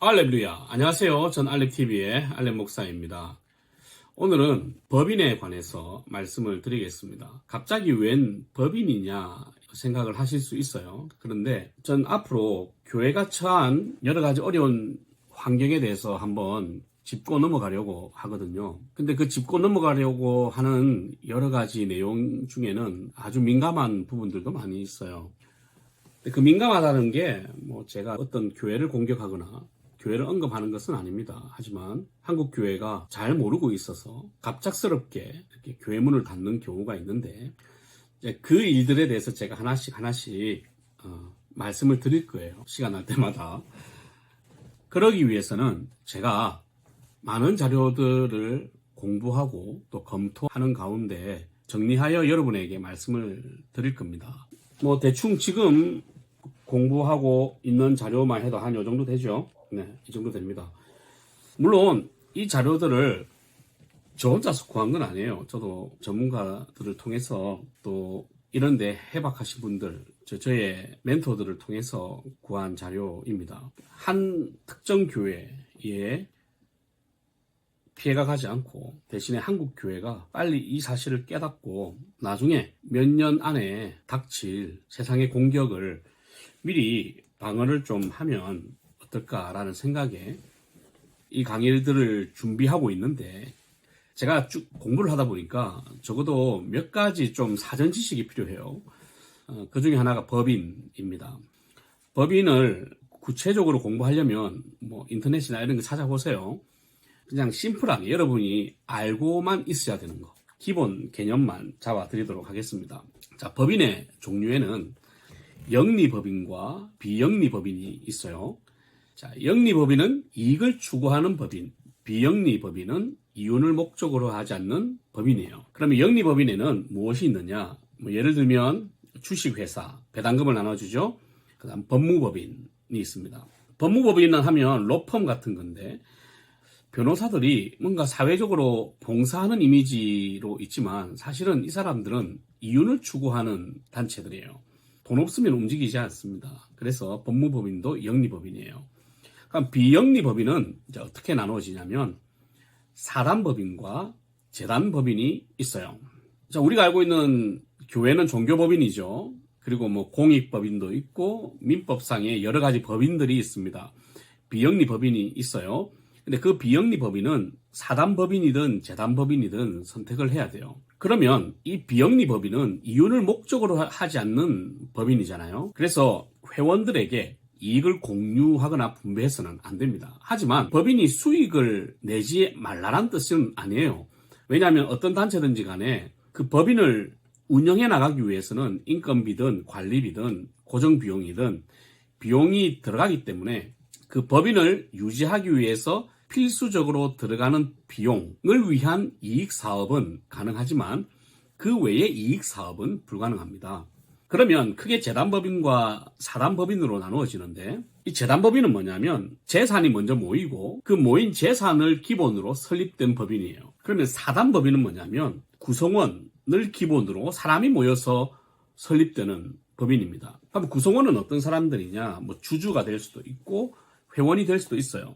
알렙루야. 안녕하세요. 전 알렙TV의 알렙 목사입니다. 오늘은 법인에 관해서 말씀을 드리겠습니다. 갑자기 웬 법인이냐 생각을 하실 수 있어요. 그런데 전 앞으로 교회가 처한 여러 가지 어려운 환경에 대해서 한번 짚고 넘어가려고 하거든요. 근데 그 짚고 넘어가려고 하는 여러 가지 내용 중에는 아주 민감한 부분들도 많이 있어요. 그 민감하다는 게 제가 어떤 교회를 공격하거나 교회를 언급하는 것은 아닙니다. 하지만 한국 교회가 잘 모르고 있어서 갑작스럽게 이렇게 교회 문을 닫는 경우가 있는데 그 일들에 대해서 제가 하나씩 말씀을 드릴 거예요. 시간 날 때마다. 그러기 위해서는 제가 많은 자료들을 공부하고 또 검토하는 가운데 정리하여 여러분에게 말씀을 드릴 겁니다. 대충 지금 공부하고 있는 자료만 해도 한 요 정도 되죠. 네, 이 정도 됩니다. 물론 이 자료들을 저 혼자서 구한 건 아니에요. 저도 전문가들을 통해서 또 이런데 해박하신 분들, 저의 멘토들을 통해서 구한 자료입니다. 한 특정 교회에 피해가 가지 않고 대신에 한국 교회가 빨리 이 사실을 깨닫고 나중에 몇 년 안에 닥칠 세상의 공격을 미리 방어를 좀 하면 어떨까라는 생각에 이 강의들을 준비하고 있는데 제가 쭉 공부를 하다 보니까 적어도 몇 가지 좀 사전 지식이 필요해요. 그 중에 하나가 법인입니다. 법인을 구체적으로 공부하려면 인터넷이나 이런 거 찾아보세요. 그냥 심플하게 여러분이 알고만 있어야 되는 거. 기본 개념만 잡아드리도록 하겠습니다. 자, 법인의 종류에는 영리법인과 비영리법인이 있어요. 자, 영리법인은 이익을 추구하는 법인, 비영리법인은 이윤을 목적으로 하지 않는 법인이에요. 그러면 영리법인에는 무엇이 있느냐? 예를 들면 주식회사, 배당금을 나눠주죠. 그 다음 법무법인이 있습니다. 법무법인은 하면 로펌 같은 건데 변호사들이 뭔가 사회적으로 봉사하는 이미지로 있지만 사실은 이 사람들은 이윤을 추구하는 단체들이에요. 돈 없으면 움직이지 않습니다. 그래서 법무법인도 영리법인이에요. 그럼 비영리법인은 이제 어떻게 나누어지냐면 사단법인과 재단법인이 있어요. 자, 우리가 알고 있는 교회는 종교법인이죠. 그리고 공익법인도 있고 민법상의 여러 가지 법인들이 있습니다. 비영리법인이 있어요. 근데 그 비영리법인은 사단법인이든 재단법인이든 선택을 해야 돼요. 그러면 이 비영리법인은 이윤을 목적으로 하지 않는 법인이잖아요. 그래서 회원들에게 이익을 공유하거나 분배해서는 안 됩니다. 하지만 법인이 수익을 내지 말라는 뜻은 아니에요. 왜냐하면 어떤 단체든지 간에 그 법인을 운영해 나가기 위해서는 인건비든 관리비든 고정비용이든 비용이 들어가기 때문에 그 법인을 유지하기 위해서 필수적으로 들어가는 비용을 위한 이익 사업은 가능하지만 그 외의 이익 사업은 불가능합니다. 그러면 크게 재단법인과 사단법인으로 나누어지는데 이 재단법인은 뭐냐면 재산이 먼저 모이고 그 모인 재산을 기본으로 설립된 법인이에요. 그러면 사단법인은 뭐냐면 구성원을 기본으로 사람이 모여서 설립되는 법인입니다. 그럼 구성원은 어떤 사람들이냐? 주주가 될 수도 있고 회원이 될 수도 있어요.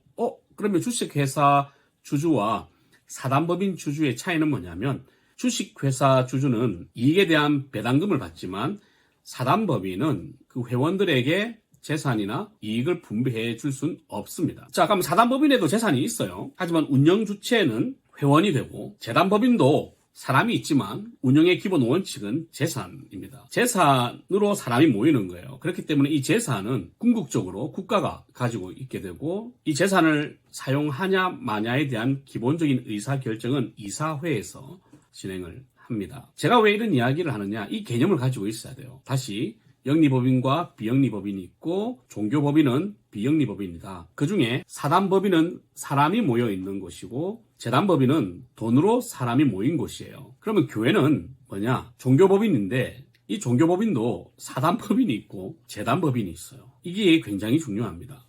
그러면 주식회사 주주와 사단법인 주주의 차이는 뭐냐면 주식회사 주주는 이익에 대한 배당금을 받지만 사단법인은 그 회원들에게 재산이나 이익을 분배해 줄 수는 없습니다. 자, 그럼 사단법인에도 재산이 있어요. 하지만 운영 주체는 회원이 되고 재단법인도 사람이 있지만 운영의 기본 원칙은 재산입니다. 재산으로 사람이 모이는 거예요. 그렇기 때문에 이 재산은 궁극적으로 국가가 가지고 있게 되고 이 재산을 사용하냐 마냐에 대한 기본적인 의사결정은 이사회에서 진행을 합니다. 제가 왜 이런 이야기를 하느냐? 이 개념을 가지고 있어야 돼요. 다시 영리법인과 비영리법인이 있고 종교법인은 비영리법인이다. 그중에 사단법인은 사람이 모여 있는 곳이고 재단법인은 돈으로 사람이 모인 곳이에요. 그러면 교회는 뭐냐? 종교법인인데 이 종교법인도 사단법인이 있고 재단법인이 있어요. 이게 굉장히 중요합니다.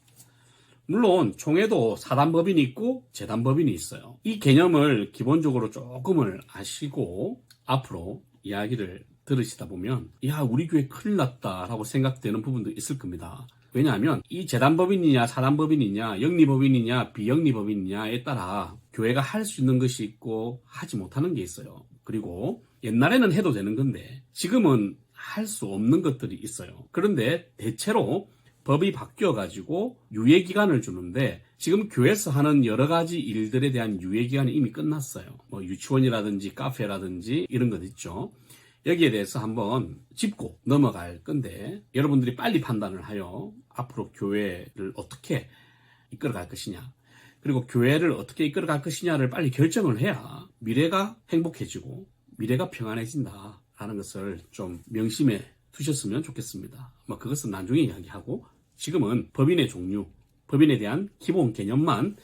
물론 총회도 사단법인이 있고 재단법인이 있어요. 이 개념을 기본적으로 조금을 아시고 앞으로 이야기를 들으시다 보면 우리 교회 큰일 났다라고 생각되는 부분도 있을 겁니다. 왜냐하면 이 재단법인이냐 사단법인이냐 영리법인이냐 비영리법인이냐에 따라 교회가 할 수 있는 것이 있고 하지 못하는 게 있어요. 그리고 옛날에는 해도 되는 건데 지금은 할 수 없는 것들이 있어요. 그런데 대체로 법이 바뀌어가지고 유예기간을 주는데 지금 교회에서 하는 여러 가지 일들에 대한 유예기간이 이미 끝났어요. 뭐 유치원이라든지 카페라든지 이런 것 있죠. 여기에 대해서 한번 짚고 넘어갈 건데 여러분들이 빨리 판단을 하여 앞으로 교회를 어떻게 이끌어갈 것이냐 그리고 교회를 어떻게 이끌어갈 것이냐를 빨리 결정을 해야 미래가 행복해지고 미래가 평안해진다라는 것을 좀 명심해 두셨으면 좋겠습니다. 뭐 그것은 나중에 이야기하고 지금은 법인의 종류, 법인에 대한 기본 개념만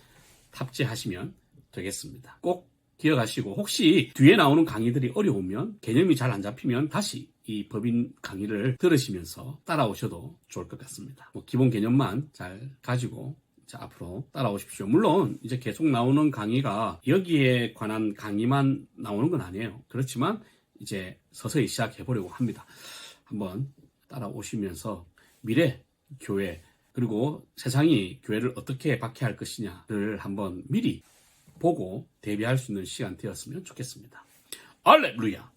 탑재하시면 되겠습니다. 꼭 기억하시고 혹시 뒤에 나오는 강의들이 어려우면 개념이 잘 안 잡히면 다시 이 법인 강의를 들으시면서 따라오셔도 좋을 것 같습니다. 뭐 기본 개념만 잘 가지고 자, 앞으로 따라오십시오. 물론 이제 계속 나오는 강의가 여기에 관한 강의만 나오는 건 아니에요. 그렇지만 이제 서서히 시작해 보려고 합니다. 한번 따라오시면서 미래 교회 그리고 세상이 교회를 어떻게 박해할 것이냐를 한번 미리 보고 대비할 수 있는 시간 되었으면 좋겠습니다. 할렐루야!